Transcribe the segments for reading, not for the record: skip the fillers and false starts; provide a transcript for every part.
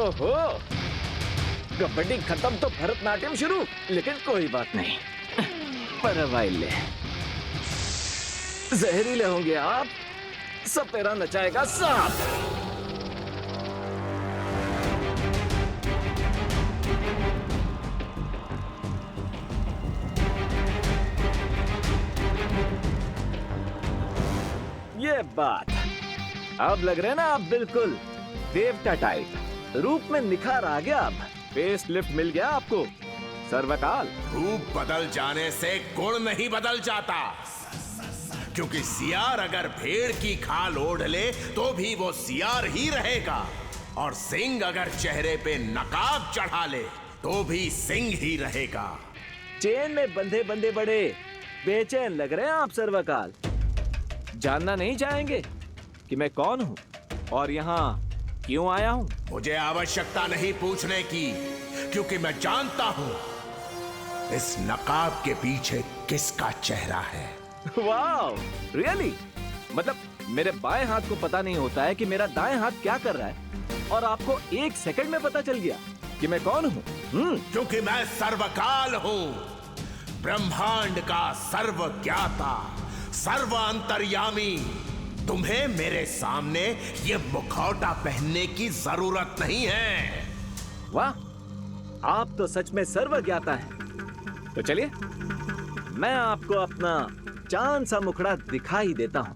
ओहो, कबड्डी खत्म तो भरतनाट्यम शुरू, लेकिन कोई बात नहीं, परवाइले जहरीले होंगे आप, सपेरा नचाएगा सांप। ये बात, अब लग रहे हैं ना आप बिल्कुल देवता टाइप, रूप में निखार आ गया, अब फेस लिफ्ट मिल गया आपको। सर्वकाल, रूप बदल जाने से गुण नहीं बदल जाता, क्योंकि सियार अगर भेड़ की खाल ओढ़ ले तो भी वो सियार ही रहेगा, और सिंह अगर चेहरे पे नकाब चढ़ा ले तो भी सिंह ही रहेगा। चेन में बंधे बंधे बड़े बेचैन लग रहे हैं आप सर्वकाल। जानना नहीं चाहेंगे कि मैं कौन हूँ और यहाँ क्यों आया हूँ? मुझे आवश्यकता नहीं पूछने की, क्योंकि मैं जानता हूँ इस नकाब के पीछे किसका चेहरा है। Wow, really? मतलब मेरे बाएं हाथ को पता नहीं होता है कि मेरा दाएं हाथ क्या कर रहा है, और आपको 1 सेकंड में पता चल गया कि मैं कौन हूँ? क्योंकि मैं सर्वकाल हूँ, ब्रह्मांड का सर्वज्ञाता, सर्व अंतर्यामी। तुम्हें मेरे सामने ये मुखौटा पहनने की जरूरत नहीं है। वाह, आप तो सच में सर्वज्ञाता हैं। तो चलिए, मैं आपको अपना चांद सा मुखड़ा दिखा ही देता हूं।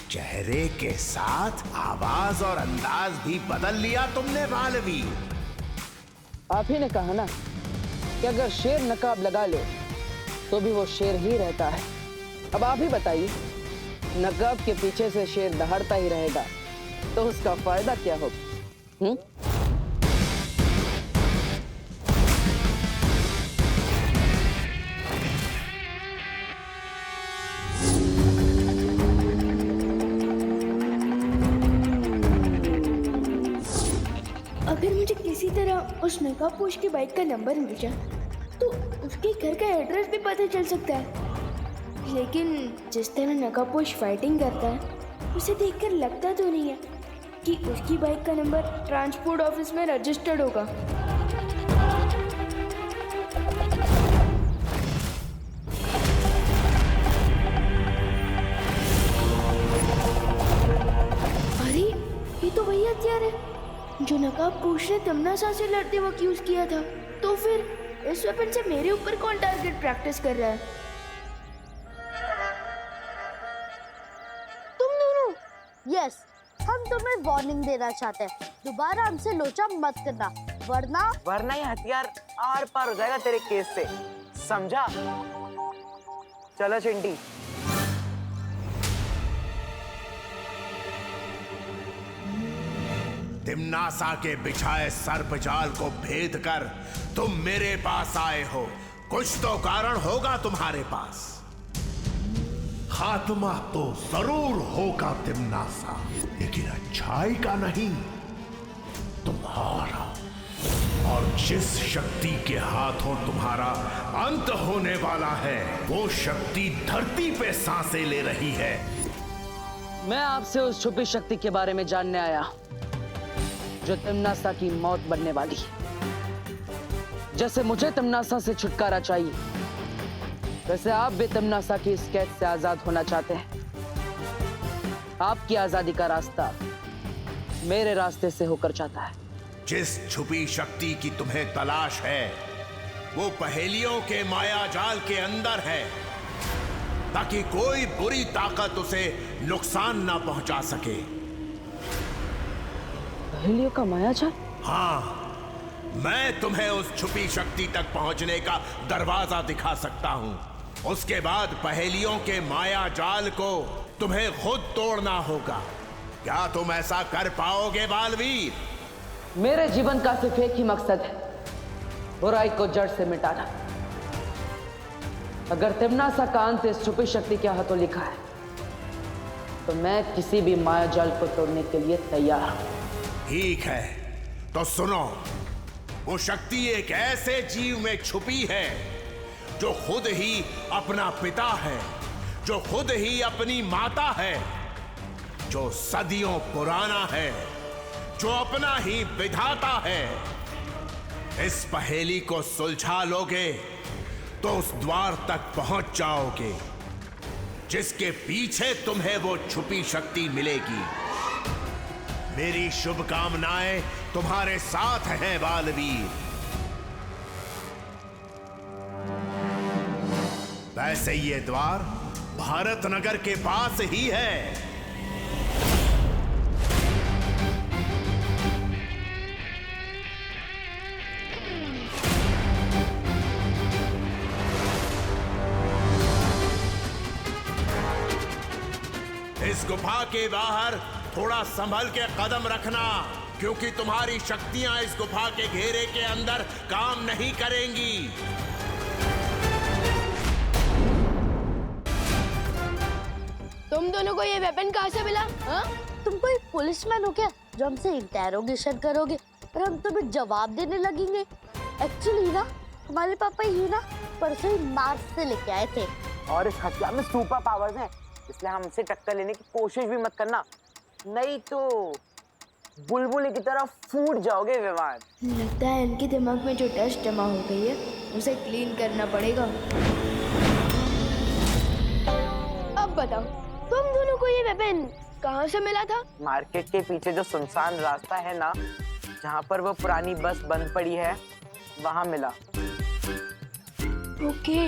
चेहरे के साथ आवाज और अंदाज भी बदल लिया तुमने बालवी। आप ही ने कहा ना कि अगर शेर नकाब लगा ले तो भी वो शेर ही रहता है। अब आप ही बताइए, नकाब के पीछे से शेर दहाड़ता ही रहेगा तो उसका फायदा क्या होगा? अगर मुझे किसी तरह उस नकाबपोश की बाइक का नंबर मिल जाए तो उसके घर का एड्रेस भी पता चल सकता है। लेकिन जिस तरह नकाबपोश फाइटिंग करता है, उसे देखकर लगता तो नहीं है कि उसकी बाइक का नंबर ट्रांसपोर्ट ऑफिस में रजिस्टर्ड होगा। अरे, ये तो वही हथियार है जो नकाबपोश ने तमन्ना से लड़ते वक्त यूज किया था। तो फिर इस वेपन से मेरे ऊपर कौन टारगेट प्रैक्टिस कर रहा है? तुम दोनों। यस, हम तुम्हें वार्निंग देना चाहते हैं, दोबारा हमसे लोचा मत करना, वरना ये हथियार आर पार हो जाएगा तेरे केस से, समझा? चलो चिंटी। तिम्नासा के बिछाए सर्प जाल को भेद कर तुम मेरे पास आए हो। कुछ तो कारण होगा तुम्हारे पास। खात्मा तो जरूर होगा तिम्नासा, लेकिन अच्छाई का नहीं, तुम्हारा। और जिस शक्ति के हाथों तुम्हारा अंत होने वाला है, वो शक्ति धरती पे सांसें ले रही है। मैं आपसे उस छुपी शक्ति के बारे में जानने आया जो तिम्नासा की मौत बनने वाली। जैसे मुझे तिम्नासा से छुटकारा चाहिए, वैसे आप भी तिम्नासा की इस कैद से आजाद होना चाहते हैं। आपकी आजादी का रास्ता मेरे रास्ते से होकर जाता है। जिस छुपी शक्ति की तुम्हें तलाश है, वो पहेलियों के माया जाल के अंदर है, ताकि कोई बुरी ताकत उसे नुकसान ना पहुंचा सके। पहेलियों का मायाजाल? हाँ, मैं तुम्हें उस छुपी शक्ति तक पहुंचने का दरवाजा दिखा सकता हूं। उसके बाद पहेलियों के माया जाल को तुम्हें खुद तोड़ना होगा। क्या तुम ऐसा कर पाओगे बालवीर? मेरे जीवन का सिर्फ एक ही मकसद है, बुराई को जड़ से मिटाना। अगर तिम्नासा का अंत इस छुपी शक्ति के हाथों लिखा है तो मैं किसी भी माया जाल को तोड़ने के लिए तैयार हूं। ठीक है, तो सुनो। वो शक्ति एक ऐसे जीव में छुपी है जो खुद ही अपना पिता है, जो खुद ही अपनी माता है, जो सदियों पुराना है, जो अपना ही विधाता है। इस पहेली को सुलझा लोगे तो उस द्वार तक पहुंच जाओगे जिसके पीछे तुम्हें वो छुपी शक्ति मिलेगी। मेरी शुभकामनाएं तुम्हारे साथ हैं बालवीर। वैसे ये द्वार भारत नगर के पास ही है। इस गुफा के बाहर थोड़ा संभल के कदम रखना, क्योंकि तुम्हारी शक्तियां इस गुफा के घेरे के अंदर काम नहीं करेंगी। तुम दोनों को ये वेपन कहाँ से मिला? हाँ? तुम कोई पुलिसमैन हो क्या जो हमसे इंटेरोगेशन करोगे और हम तुम्हें जवाब देने लगेंगे? एक्चुअली ना हमारे पापा ही ना परसों ही मार्स से लेके आए थे। और इस हथियार में सुपर पावर्स हैं, इसलिए हमसे टक्कर लेने की कोशिश भी मत करना, नहीं तो बुलबुल की तरह फूट जाओगे विमान। लगता है इनके दिमाग में जो डस्ट जमा हो गई है उसे क्लीन करना पड़ेगा। अब बताओ, तुम दोनों को ये वेपन कहाँ से मिला था? मार्केट के पीछे जो सुनसान रास्ता है ना, जहाँ पर वो पुरानी बस बंद पड़ी है, वहाँ मिला। ओके,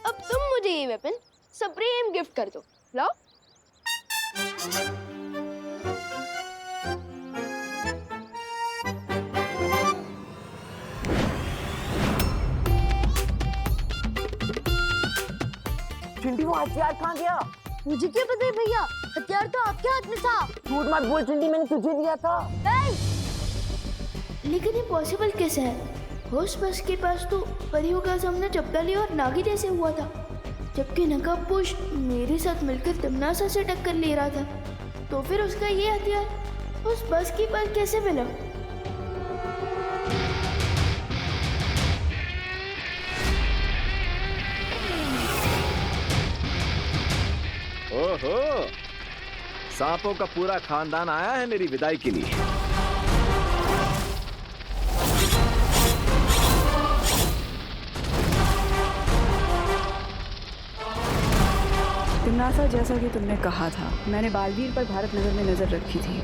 अब तुम मुझे ये वेपन सुप्रीम गिफ्ट कर दो। लाओ। चिंटी, वो हथियार कहाँ गया? मुझे क्या पता है भैया, हथियार तो आपके हाथ में था। झूठ मत बोल चिंटी, मैंने तुझे दिया था। लेकिन ये पॉसिबल कैसे है? उस बस के पास तो परियों का सामना चपटाली और नागी जैसे हुआ था, जबकि नकाबपोश मेरे साथ मिलकर तिम्नासा से टक्कर ले रहा था। तो फिर उसका ये हथियार उस बस के पास कैसे मिला? ओहो, सांपों का पूरा खानदान आया है मेरी विदाई के लिए। तिम्नासा, जैसा कि तुमने कहा था, मैंने बालवीर पर भारत नगर में नजर रखी थी।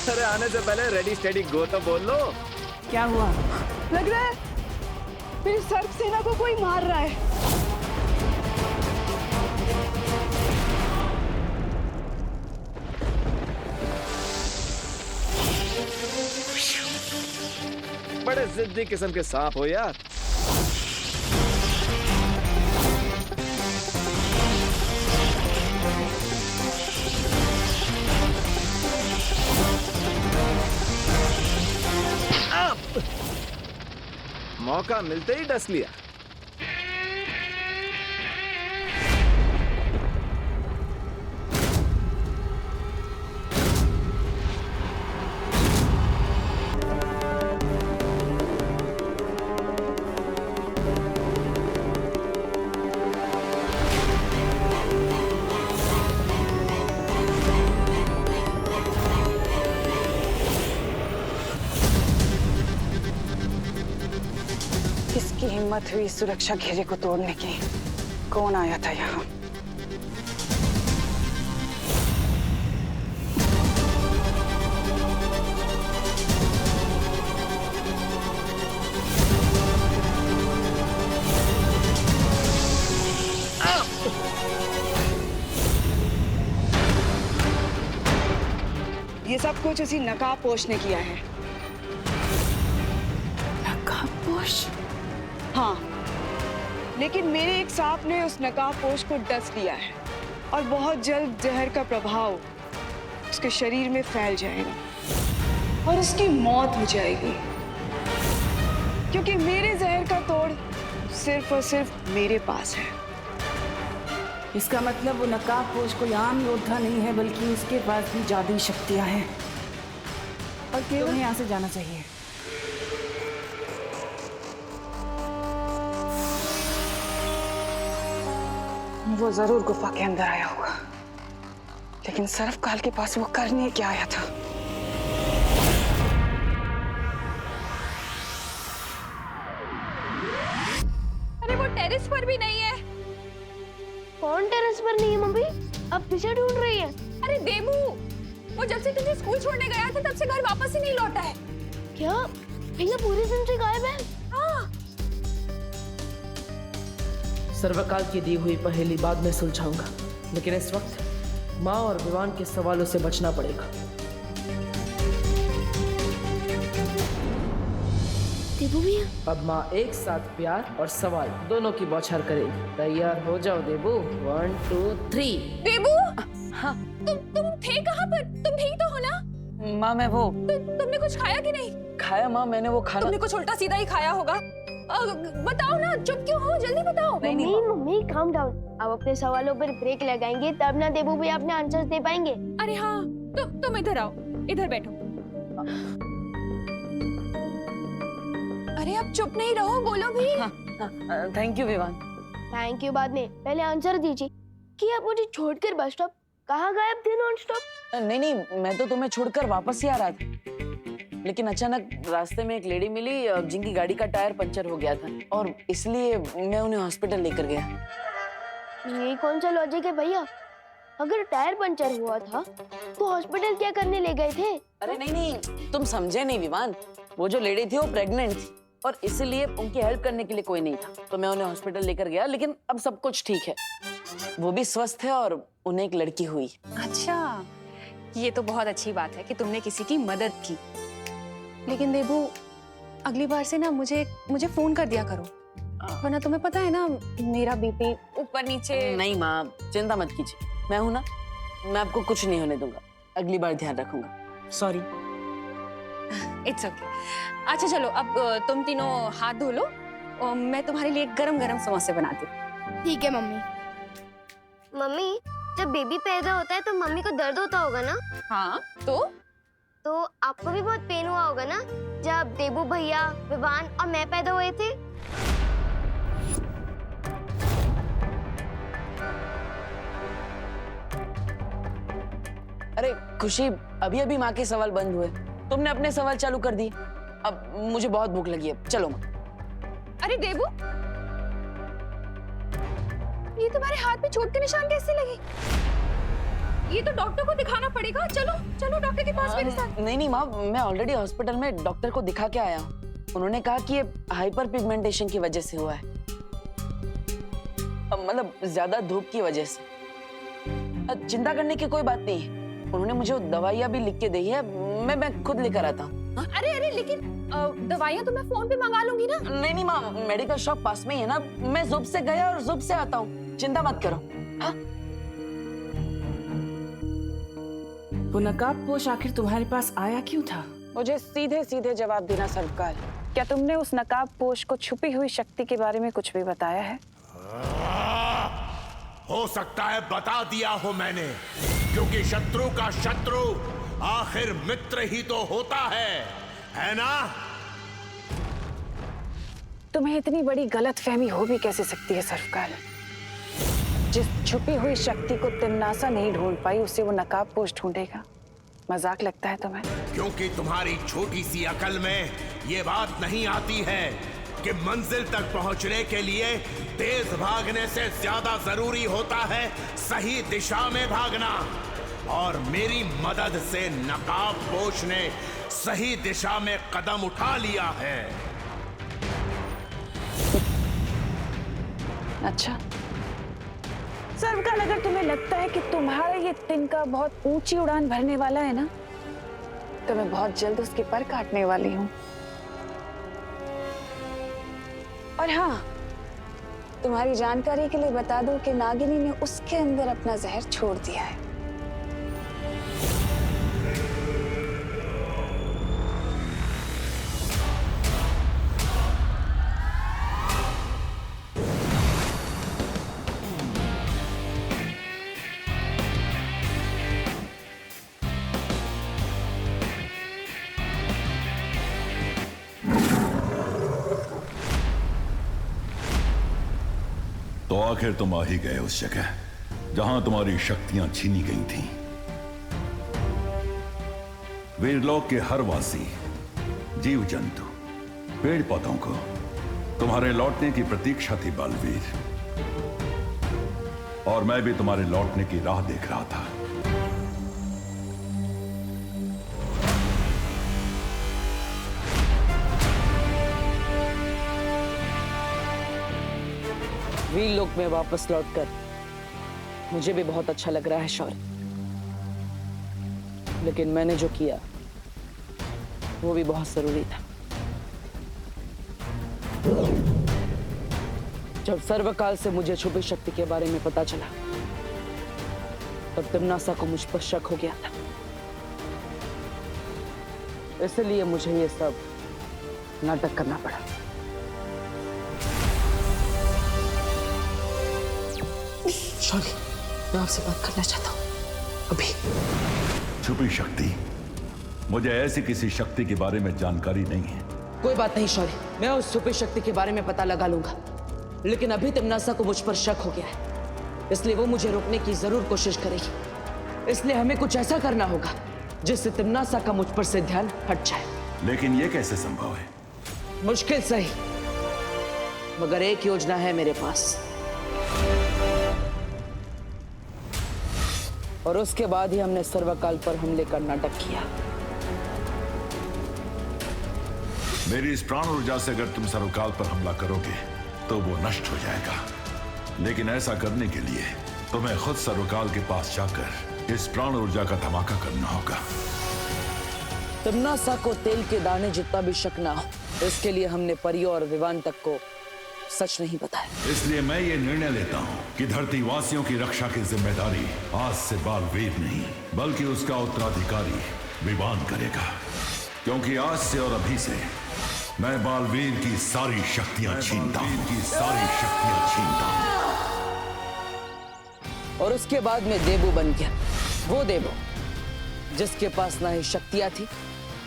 अरे आने से पहले रेडी स्टेडी गो तो बोल लो। क्या हुआ? लग रहा है मेरी सर्प सेना को कोई मार रहा है। बड़े जिद्दी किस्म के सांप हो यार। मौका मिलते ही डस लिया। किसकी हिम्मत हुई सुरक्षा घेरे को तोड़ने की? कौन आया था यहाँ? ये सब कुछ उसी नकाबपोश ने किया है। नकाब नकाबपोश। हाँ, लेकिन मेरे एक सांप ने उस नकाबपोश को डस लिया है और बहुत जल्द जहर का प्रभाव उसके शरीर में फैल जाएगा और उसकी मौत हो जाएगी, क्योंकि मेरे जहर का तोड़ सिर्फ और सिर्फ मेरे पास है। इसका मतलब वो नकाबपोश कोई आम योद्धा नहीं है, बल्कि उसके पास भी जादुई शक्तियां हैं और केवल यहाँ से जाना चाहिए। वो जरूर गुफा के अंदर आया होगा, लेकिन सर्वकाल के पास वो करने क्या आया था? अरे वो टेरेस पर भी नहीं है। कौन टेरेस पर नहीं है मम्मी? अब पीछे ढूंढ रही है। अरे देबू, वो जब से तुझे स्कूल छोड़ने गया था तब से घर वापस ही नहीं लौटा है। क्या भैया पूरे दिन से गायब है? हाँ। सर्वकाल की दी हुई पहेली बाद में सुलझाऊंगा, लेकिन इस वक्त माँ और विवान के सवालों से बचना पड़ेगा। देबू भैया, अब माँ एक साथ प्यार और सवाल दोनों की बौछार करेगी। तैयार हो जाओ देबू। 1 2 3। देबू, हाँ। तुम थे कहाँ पर? तुम ठीक तो हो ना? माँ मैं वो तुमने कुछ खाया कि नहीं? खाया माँ, मैंने वो खाना। तुमने कुछ उल्टा सीधा ही खाया होगा। बताओ ना, चुप क्यों हो? जल्दी बताओ। Mummy mummy calm down. अब अपने सवालों पर ब्रेक लगाएंगे तब ना देबू भैया अपने आंसर्स दे पाएंगे। अरे हाँ, तुम इधर आओ, इधर बैठो। अरे अब चुप नहीं रहो, बोलो भी। Thank you Vivan. Thank you बाद में, पहले आंसर दीजिए कि आप मुझे छोड़कर बस स्टॉप कहाँ गायब थे नॉन स्टॉप? नहीं, मैं तो तुम्हें छोड़कर वापस ही आ रहा था, लेकिन अचानक रास्ते में एक लेडी मिली जिनकी गाड़ी का टायर पंचर हो गया था और इसलिए मैं उन्हें हॉस्पिटल लेकर गया। ये कौन सा लॉजिक है भैया? अगर टायर पंचर हुआ था तो हॉस्पिटल क्या करने ले गए थे? अरे नहीं, तुम समझे नहीं विवान। वो जो लेडी थी वो प्रेग्नेंट थी और इसीलिए उनकी हेल्प करने के लिए कोई नहीं था, तो मैं उन्हें हॉस्पिटल लेकर गया। लेकिन अब सब कुछ ठीक है, वो भी स्वस्थ है और उन्हें एक लड़की हुई। अच्छा, ये तो बहुत अच्छी बात है कि तुमने किसी की मदद की। लेकिन देबू, अगली बार से ना मुझे फोन कर दिया करो, वरना तुम्हें पता है ना मेरा बीपी ऊपर नीचे। नहीं माँ, चिंता मत कीजिए, मैं हूं ना, मैं आपको कुछ नहीं होने दूंगा। अगली बार ध्यान रखूंगा। सॉरी। It's okay. अच्छा चलो, अब तुम तीनों हाथ धो लो और मैं तुम्हारे लिए गरम-गरम समोसे बनाती हूँ। ठीक है मम्मी। मम्मी, जब बेबी पैदा होता है तो मम्मी को दर्द होता होगा ना? हाँ, तो आपको भी बहुत पेन हुआ होगा ना जब देबू भैया, विवान और मैं पैदा हुए थे? अरे खुशी, अभी अभी माँ के सवाल बंद हुए, तुमने अपने सवाल चालू कर दिए। अब मुझे बहुत भूख लगी है, चलो माँ। अरे देबू, ये तुम्हारे हाथ पे चोट के निशान कैसे लगे? ये तो डॉक्टर को दिखाना पड़ेगा। चलो चलो डॉक्टर के पास मेरे साथ। नहीं माँ, मैं ऑलरेडी हॉस्पिटल में डॉक्टर को दिखा के आया हूँ। उन्होंने कहा कि ये हाइपर पिगमेंटेशन की वजह से हुआ है, मतलब ज्यादा धूप की वजह से। चिंता करने की कोई बात नहीं है। उन्होंने मुझे दवाइयाँ भी लिख के दी है, मैं खुद लेकर आता हूँ। अरे लेकिन दवाइयाँ तो मैं फोन पे मंगा लूंगी ना। नहीं माँ, मेडिकल शॉप पास में ही है ना, मैं जुब से गया और जुब से आता हूँ, चिंता मत करो। हाँ? वो नकाबपोश आखिर तुम्हारे पास आया क्यों था? मुझे सीधे सीधे जवाब देना सर्वकाल। क्या तुमने उस नकाबपोश को छुपी हुई शक्ति के बारे में कुछ भी बताया है? हो सकता है बता दिया हो मैंने, क्योंकि शत्रु का शत्रु आखिर मित्र ही तो होता है ना? तुम्हें इतनी बड़ी गलतफहमी हो भी कैसे सकती है सर्वकाल? जिस छुपी हुई शक्ति को तिन्नासा नहीं ढूंढ पाई, उसे वो नकाबपोश ढूंढेगा। मजाक लगता है तुम्हें? क्योंकि तुम्हारी छोटी सी अकल में ये बात नहीं आती है कि मंजिल तक पहुंचने के लिए तेज भागने से ज्यादा जरूरी होता है सही दिशा में भागना। और मेरी मदद से नकाबपोश ने सही दिशा में कदम उठा लिया है। अच्छा सर्वकाल, अगर तुम्हें लगता है कि तुम्हारा ये तिनका बहुत ऊंची उड़ान भरने वाला है ना, तो मैं बहुत जल्द उसके पर काटने वाली हूँ। और हाँ, तुम्हारी जानकारी के लिए बता दूं कि नागिनी ने उसके अंदर अपना जहर छोड़ दिया है। तो आखिर तुम आ ही गए उस जगह जहां तुम्हारी शक्तियां छीनी गई थीं। वीरलोक के हर वासी, जीव जंतु, पेड़ पौधों को तुम्हारे लौटने की प्रतीक्षा थी बालवीर, और मैं भी तुम्हारे लौटने की राह देख रहा था। वीरलोक में वापस लौटकर मुझे भी बहुत अच्छा लग रहा है शौर्य, लेकिन मैंने जो किया वो भी बहुत जरूरी था। जब सर्वकाल से मुझे छुपी शक्ति के बारे में पता चला तब तिम्नासा को मुझ पर शक हो गया था, इसलिए मुझे ये सब नाटक करना पड़ा। शौर्य, मैं आपसे बात करना चाहता हूं अभी। छुपी शक्ति? मुझे ऐसी किसी शक्ति के बारे में जानकारी नहीं है। कोई बात नहीं शौर्य, मैं उस छुपी शक्ति के बारे में पता लगा लूंगा, लेकिन अभी तिम्नासा को मुझ पर शक हो गया है, इसलिए वो मुझे रोकने की जरूर कोशिश करेगी। इसलिए हमें कुछ ऐसा करना होगा जिससे तिम्नासा का मुझ पर से ध्यान हट जाए। लेकिन ये कैसे संभव है? मुश्किल सही, मगर एक योजना है मेरे पास, और उसके बाद ही हमने सर्वकाल पर हमले का नाटक किया। मेरी इस प्राण ऊर्जा से अगर तुम सर्वकाल पर हमला करोगे तो वो नष्ट हो जाएगा, लेकिन ऐसा करने के लिए तुम्हें खुद सर्वकाल के पास जाकर इस प्राण ऊर्जा का धमाका करना होगा। तिम्नासा को तेल के दाने जितना भी शक ना हो, इसके लिए हमने परियों और विवान तक को सच नहीं बताया। इसलिए मैं ये निर्णय लेता हूँ कि धरती वासियों की रक्षा की जिम्मेदारी आज से बालवीर नहीं बल्कि उसका उत्तराधिकारी विवान करेगा, क्योंकि आज से और अभी से मैं बालवीर की सारी शक्तियां छीनता हूँ। और उसके बाद में देबू बन गया, वो देबू जिसके पास ना ही शक्तियां थी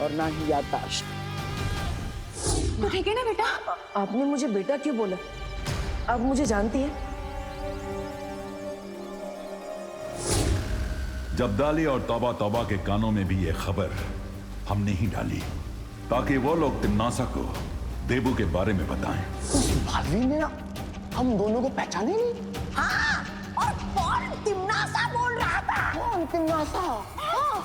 और ना ही याददाश्त। तो ठीक है ना बेटा? आपने मुझे बेटा क्यों बोला? आप मुझे जानती हैं? जब्दाली और तौबा तौबा के कानों में भी ये खबर हमने ही डाली ताकि वो लोग तिम्नासा को देबू के बारे में बताएं। भाभी ने ना हम दोनों को पहचाने नहीं। हाँ, और कौन तिम्नासा बोल रहा था? कौन तिम्नासा? हाँ।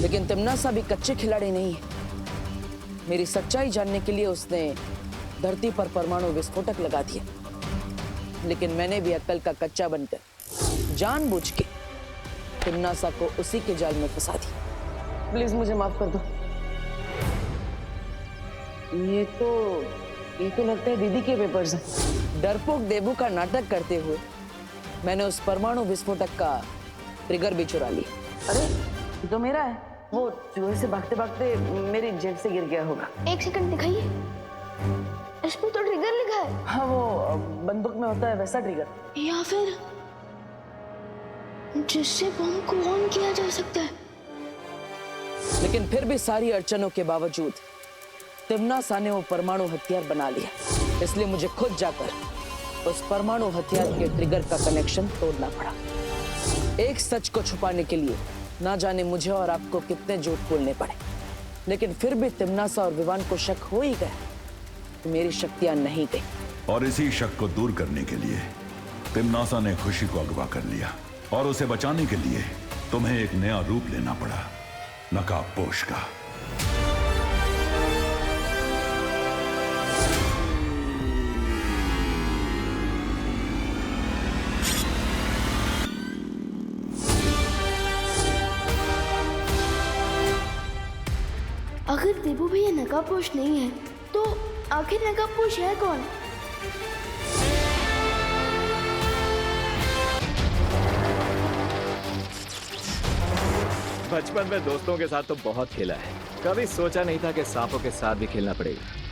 लेकिन तिम्नासा भी कच्चे खिलाड़ी नहीं है। मेरी सच्चाई जानने के लिए उसने धरती पर परमाणु विस्फोटक लगा दिया, लेकिन मैंने भी अक्ल का कच्चा बनकर जानबूझ के तिम्नासा को उसी के जाल में फंसा दिया। प्लीज मुझे माफ कर दो। ये तो लगता है दीदी के पेपर्स हैं। डरपोक देबू का नाटक करते हुए मैंने उस परमाणु विस्फोटक का ट्रिगर भी चुरा लिया। अरे ये तो मेरा है, वो चूहे से भागते भागते मेरी जेब से गिर गया होगा। एक सेकंड दिखाइए, इस पे तो ट्रिगर लिखा है। हाँ, वो बंदूक में होता है वैसा ट्रिगर, या फिर जिससे बम को ऑन किया जा सकता है। लेकिन फिर भी सारी अड़चनों के बावजूद तिम्नासा ने वो परमाणु हथियार बना लिया, इसलिए मुझे खुद जाकर उस परमाणु हथियार के ट्रिगर का कनेक्शन तोड़ना पड़ा। एक सच को छुपाने के लिए ना जाने मुझे और आपको कितने झूठ बोलने पड़े, लेकिन फिर भी तिम्नासा और विवान को शक हो ही गया कि मेरी शक्तियां नहीं गई। और इसी शक को दूर करने के लिए तिम्नासा ने खुशी को अगवा कर लिया, और उसे बचाने के लिए तुम्हें एक नया रूप लेना पड़ा, नकाबपोश का। अगर देबू भैया नकाबपोश नहीं है तो आखिर नकाबपोश है कौन? बचपन में दोस्तों के साथ तो बहुत खेला है, कभी सोचा नहीं था कि सांपों के साथ भी खेलना पड़ेगा।